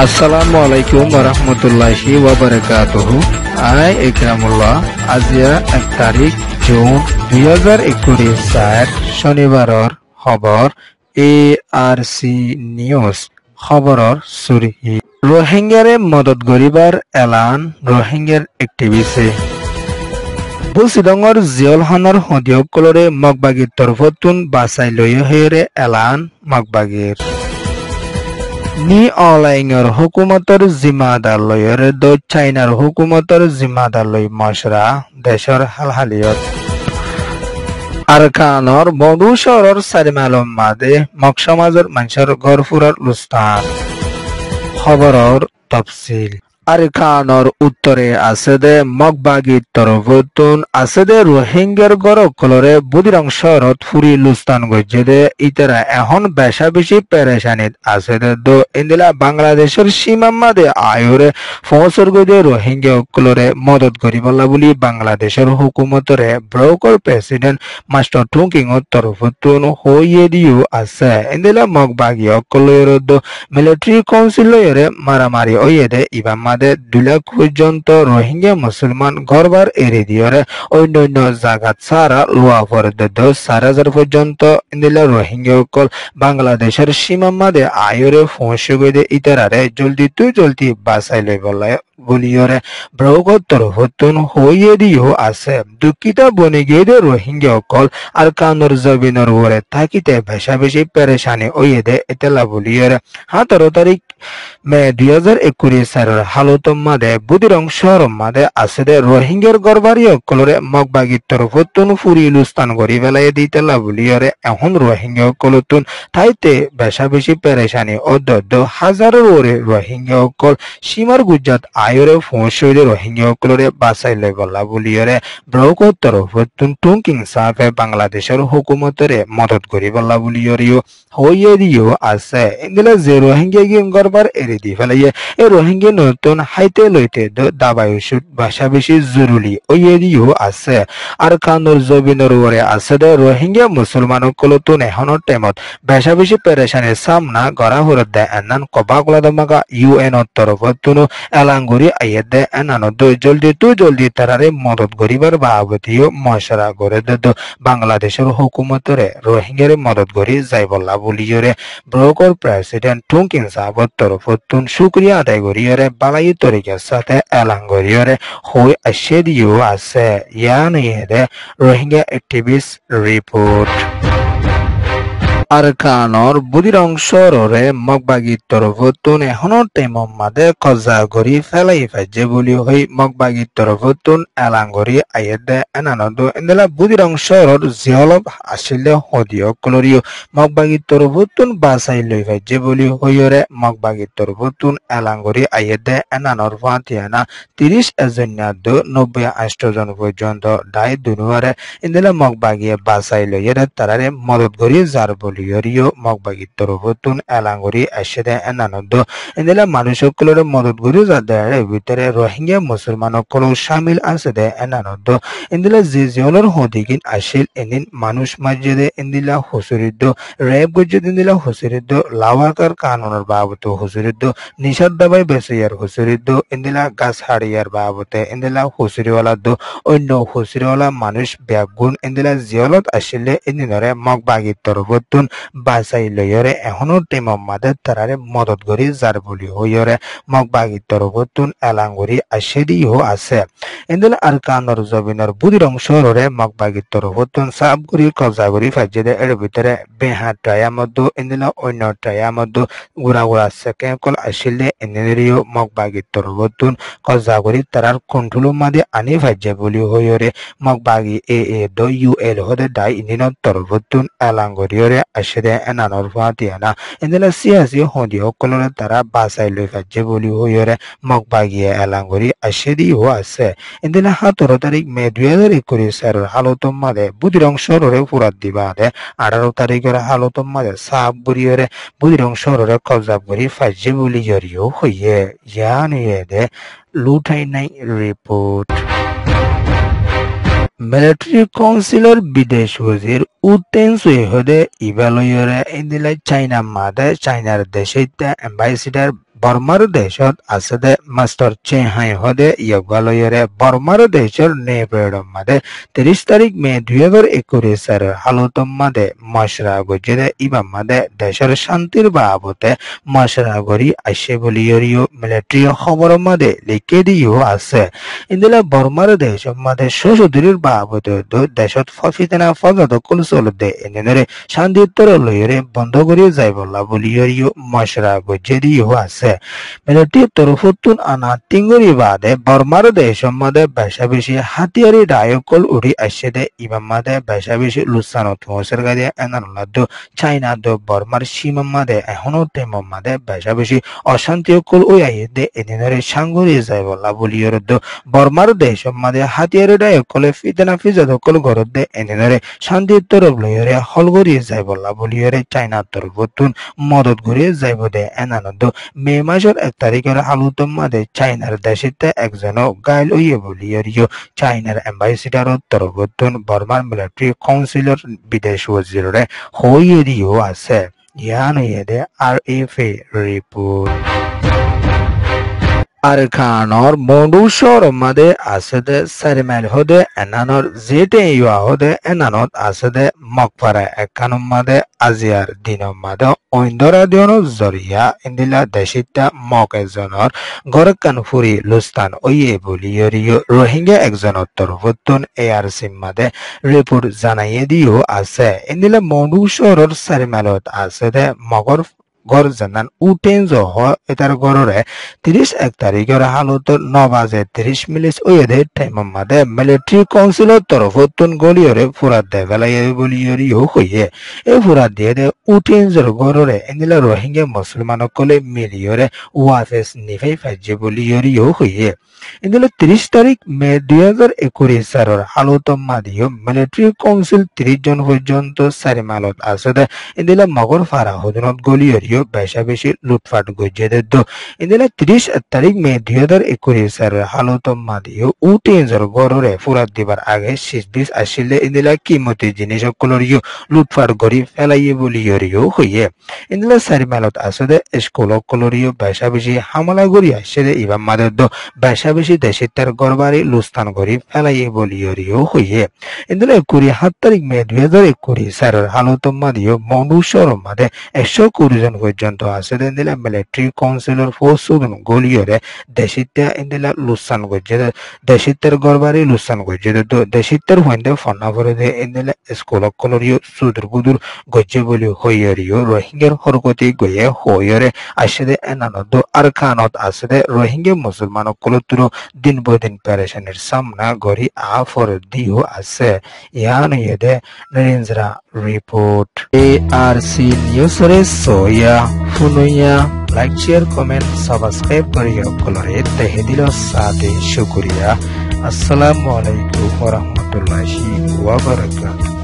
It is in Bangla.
আসসালামু আলাইকুম ওরহমতুল্লাহি ওয়াবারাকাতুহু। আই ইকরামুল্লাহ। আজিয়া 1 তারিখ জুন 2021 শনিবাৰৰ খবৰ ARC নিউজ খবৰৰ সুরহি। রোহিঙ্গারে মদত গরিবার এলান রোহিঙ্গার এক্টিভিছে বুচিডঙৰ জিয়লহানৰ সদিয়কলৰে মগবাগীৰ তৰফতুন বাচাই লৈ হেৰে এলান মগবাগীৰ নি অলাইঙৰ হুকুমতৰ জিম্মাদাৰলৈৰ দ চাইনাৰ হুকুমতৰ জিম্মাদাৰলৈ মশৰা দেশৰ হালহালিয়ত আৰকানৰ বধু চহৰৰ 4 মাইলৰ মাদে মগ সমাজৰ মানুহৰ ঘৰফুৰৰ লুস্তান খবৰৰ তফসিল। আরকানর উত্তরে আছে দে মগবাগীর তরফতুন আছে দে রোহিঙ্গার গড়কলরে বুদিরং শহরত ফুরি লুস্তান গজ্জে দে ইতারা এখন বেশা বেশি পেরেশানিত আছে দে দো ইন্দিলা বাংলাদেশের সীমাম্মাদে আয়রে ফসর গদে রোহিঙ্গা অকলরে মদত করিবলা বলি বাংলাদেশের হুকুমতরে ব্রোকর প্রেসিডেন্ট মাস্টার টুকিং তরফতুন হইয়ে দিও আছে ইন্দিলা মগবাগী অকলরে দো মিলিটারি কাউন্সিলরে মারামারি হইয়ে দে ইবাম 2 লাখ পর্যন্ত রোহিঙ্গা মুসলমান ঘরবার এড়িয়ে দিয়ে অন্যান্য জায়গা ছাড়া লোয়া পরে 4,000 পর্যন্ত ইন্দিলা রোহিঙ্গা অকল বাংলাদেশের সীমাম্মাদে আয়রে পৌঁছে গিয়ে ইতারারে জলদি বাঁচাই লই বলিয়রে ব্রহ্মত তরফতুন হইয়ে দিও আছে দুঃখিতা বনে গিয়ে রোহিঙ্গা অকল আর কানুর জবিনর ওরে থাকিতে বেশা বেশি পেরেশানি হইয়ে দে এতেলা বলিয়রে 17 তারিখ মে 2021 হালতম মাদে বুদিরং শহর মাদে আছে দে রোহিঙ্গার গরবারি অকলরে মগবাগীর তরফতুন ফুরি লুস্তান গড়ি বেলায় দিতেলা বলিয়রে এখন রোহিঙ্গা অকলতুন তাইতে বেশা বেশি পেরেশানি অদ্দ হাজারের ওরে রোহিঙ্গা অকল সীমার গুজরাট আয়রে পৌঁছইলে রোহিঙ্গা অকলরে বাঁচাই লই বলা বলিয়রে ব্রহ্মত তরফতুন টুকিং সাফে বাংলাদেশের হুকুমতরে মদত করি বলা বলিয়রিও হইয়ে দিও আছে ইংলা যে রোহিঙ্গা গরবার এড়ি দি ফেলাইয়ে এ রোহিঙ্গা নতুন হাইতে লইতে দাবাই ওষুধ বাসা বেশি জরুরি হইয়ে দিও আছে আর কানুর জবিনর ওরে আছে দে রোহিঙ্গা মুসলমান অকলতুন এখনৰ টাইমত বেশা বেশি পেরেশানির সামনা গড়া হরত দে এনান কবাকলা দমাগা UN তরফতুন এলাঙ্গুরি আইয়ে দে এনান জলদি তারারে মদত গরিবার বাবতিও মশরা করে দে বাংলাদেশের হুকুমতরে রোহিঙ্গারে মদত গরি যাই বলা বলিয়রে ব্রোকর প্রেসিডেন্ট টুকিং সাবত তরফতুন শুক্রিয়া আদায় করিয়রে বালাই তরিকার সাথে এলাঙ্গুরিয়রে হই আসে দিও আছে ইয়ানিয়ে রোহিঙ্গা অ্যাক্টিভিস্ট রিপোর্ট। আরকানর বুদিরং শহরে মগবাগীর তরফতুন এখনৰ টাইমৰ মাদে কজা গড়ি ফেলাই ফাইজে বলি হই মগবাগীর তরফতুন এলাঙ্গরি আইয়েদে এনানদ ইন্দিলা বুদিরং শহৰৰ জিহলব আসিলে হদিও কলরিও মগবাগীর তরফতুন বাসাই লই ফাইজে বলি হইরে মগবাগীর তরফতুন এলাঙ্গরি আইয়েদে এনানর ফাতিয়ানা 30 এজন্য 98 জন পর্যন্ত দায় দুনুয়ারে ইন্দিলা মগবাগিয়ে বাসাই লইরে তারারে মদত গড়ি যার লিয়রিও মগবাগীর তরফতুন এলাঙ্গুরি আসে দে এনানন্দ ইন্দিলা মানুষ সকলের মদত গড়ি যাদের ভিতরে রোহিঙ্গা মুসলমান সকল শামিল আছে দে এনানন্দ ইন্দিলা জিওলর হদিকিন আসিল এদিন মানুষ মাঝে ইন্দিলা হুসুরিদ্দ রেপ গজ্জে ইন্দিলা হুসুরিদ্দ লাওয়াকার কানুনের বাবত হুসুরিদ্দ নিষাদ দাবাই বেসিয়ার হুসুরিদ্দ ইন্দিলা গাছ হাড়িয়ার বাবতে ইন্দিলা হুসুরিওয়ালা অন্য হুসুরিওয়ালা মানুষ ব্যাগুন ইন্দিলা জিওলত আসিলে এদিনরে মগবাগীর তরফতুন বাসাই লইরে এখনৰ টাইমৰ মাদে তারারে মদত গড়ি যার বলি হইরে মগবাগীর তরফতুন এলাঙ্গুরি আসে দিও আছে ইন্দিলা আরকানর জবিনর বুদিরং শহরে মগবাগীর তরফতুন সাবগুড়ি কজাগুড়ি ফাইজে এর ভিতরে বেহা টায়া মধ্য ইন্দিলা অন্য টায়া মধ্য গুড়া সেকেকল আসিলে ইন্দিরিও মগবাগীর তরফতুন কজাগুড়ি তারার কন্ট্রোল মাদে আনি ফাইজে বলি হইরে মগবাগী এ UL হদে দাই ইন্দিনত তরফতুন এলাঙ্গুরিয়রে আসে দে এনানর ফাতিয়ানা ইন্দিলা সিয়াসি হদি সকলরে তারা বাসাই লই ফাইজে বলি হইরে মগবাগিয়ে এলাঙ্গুরি আসে দিও আছে ইন্দিলা 17 তারিখ মে 2021 হালতম মাদে বুদিরং শহরে ফুরাত দিবা দে 18 তারিখের হালতম মাদে সাব বুড়িয়রে বুদিরং শহরে কবজাব করি ফাইজে বলি জরিও হইয়ে জানিয়ে দে লুঠাই নাই রিপোর্ট। মিলিটারি কাউন্সিলর বিদেশ ওজির উত্তেন সুইহদে ইভালয়রে ইন্দিলাই চাইনা মাদে চাইনার দেশে এম্বাসিডার বর্মার দেশত আছে দে মাস্টার চেহাই হদে ইয়গালয়রে বর্মার দেশের নেবেড়ম মাদে 30 তারিখ মে 2021 হালতম মাদে মশরা গজেদে ইবাম মাদে দেশের শান্তির বাবতে মশরা গরি আসে বলিয়রিও মিলিটারি খবর মাদে লিখে দিও আছে ইন্দিলা বর্মার দেশ মাদে সশদুরির বাবতে দেশত ফফিতেনা ফগত কুল চলতে এনেরে শান্তিত্তর লয়রে বন্ধ করে যাইবলা বলিয়রিও মশরা গজে দিও আছে মিলিটারি তরফতুন আনা তিঙ্গরি বাদে বর্মার দেশ মাদে বেশা বেশি হাতিয়ারি ডায়কল উড়ি আসে দে ইমাম মাদে বেশা বেশি লুসানত মোসের গাদে এনারুল্লাহ চাইনা দো বর্মার সীমা মাদে এখনো টেম মাদে বেশা বেশি অশান্তি কল ওই আইয়ে দে এদিনের সাঙ্গুরি যাইবলা বলিয়র দো বর্মার দেশ মাদে হাতিয়ারি ডায়কলে ফিতেনা ফিজাদ কল গরদ দে এদিনের শান্তির তরফ লইরে হলগরি যাইবলা বলিয়রে চাইনা তরফতুন মদত ঘুরিয়ে যাইব দে এনানদ মে মাসের 1 তারিখের হালুতম মাদে চাইনার দেশিতে একজন গাইল হইয়ে বলিয়রিও চাইনার এম্বাসিডারর তরফতুন বর্মার মিলিটারি কাউন্সিলর বিদেশ ওয়াজিরে হইয়ে দিও আছে ইয়ান হইয়ে দে RFA রিপোর্ট আরখানর মন্ডুসর মাদে আছে দে সারিমাইল হদে এনানর জেটে ইয়া হদে এনানত আছে দে মকফারা একানম মাদে আজিয়ার দিনম মাদে ওইন্দরা দিয়ন জরিয়া ইন্দিলা দেশিতা মক একজনর গরকান ফুরি লুস্তান ওইয়ে বলিয়রিও রোহিঙ্গা একজনের তরফতুন ARC মাদে রিপোর্ট জানাইয়ে দিও আছে ইন্দিলা মন্ডুসরর সারিমাইলত আছে দে মগর গর জানান উটেন জহ এটার গররে 31 তারিখের হালত 9 বাজে 30 মিনিট ওয়েদে টাইম মাদে মিলিটারি কাউন্সিলর তরফতুন গলিয়রে ফুরাত দে বেলাইয়ে বলিয়রিও হইয়ে এ ফুরাত দিয়ে দে উটেন জর গররে এনিলা রোহিঙ্গা মুসলমান কলে মিলিয়রে ওয়াফেস নিফাই ফাজে বলিয়রিও হইয়ে ইন্দুলে 30 তারিখ মে 2021 সালের হালত মাদিও মিলিটারি কাউন্সিল 30 জন পর্যন্ত সারিমালত আছে দে ইন্দুলে মগর ফারা হদনত গলিয়রিও বেশা বেশি লুটফাট গজে দে ইন্দুলে 30 তারিখ মে 2021 সালের হালত মাদিও উটেনজর গররে ফুরাত দিবার আগে 20 আসিলে ইন্দুলে কিমতি জিনিস সকলরিও লুটফাট গরি ফেলাইয়ে বলিয়রিও হইয়ে ইন্দুলে সারিমালত আছে দে স্কুল কলরিও বেশা বেশি হামলা গরি আসে দে ইবাম মাদের দ বেশা বেশি দেশের তার গরবারি লুস্তান গরি ফেলাইয়ে বলিয়রিও হইয়ে ইন্দুলে 27 তারিখ মে 2021 সালের হালত মাদিও মনুষ্যর মাদে 120 জন পর্যন্ত আছে ইন্দিলা মিলিটারি কাউন্সিলর ফোর্সুন গলিয়রে দেশিতে ইন্দিলা লুসান গজে দেশিতের গরবারি লুসান গজে তো দেশিতের হইন্দে ফনা করে দে ইন্দিলা স্কুল কলরিও সুদূর বুদুর গজে বলি হইয়রিও রোহিঙ্গার হরকতি গয়ে হইয়রে আসে দে এনানদ আরখানত আছে দে রোহিঙ্গা মুসলমান কলতুর দিন বদিন পেরেশানির সামনা গরি আফর দিও আছে ইয়ান ইয়েদে নরেন্দ্রা রিপোর্ট ARC নিউজ রে সোয়া ফুনুয়া লাইক শেয়ার কমেন্ট সাবস্ক্রাইব করিও কলরে তেহে দিল সাথে শুকরিয়া আসসালামু আলাইকুম ওয়া রাহমাতুল্লাহি ওয়া বারাকাতুহু।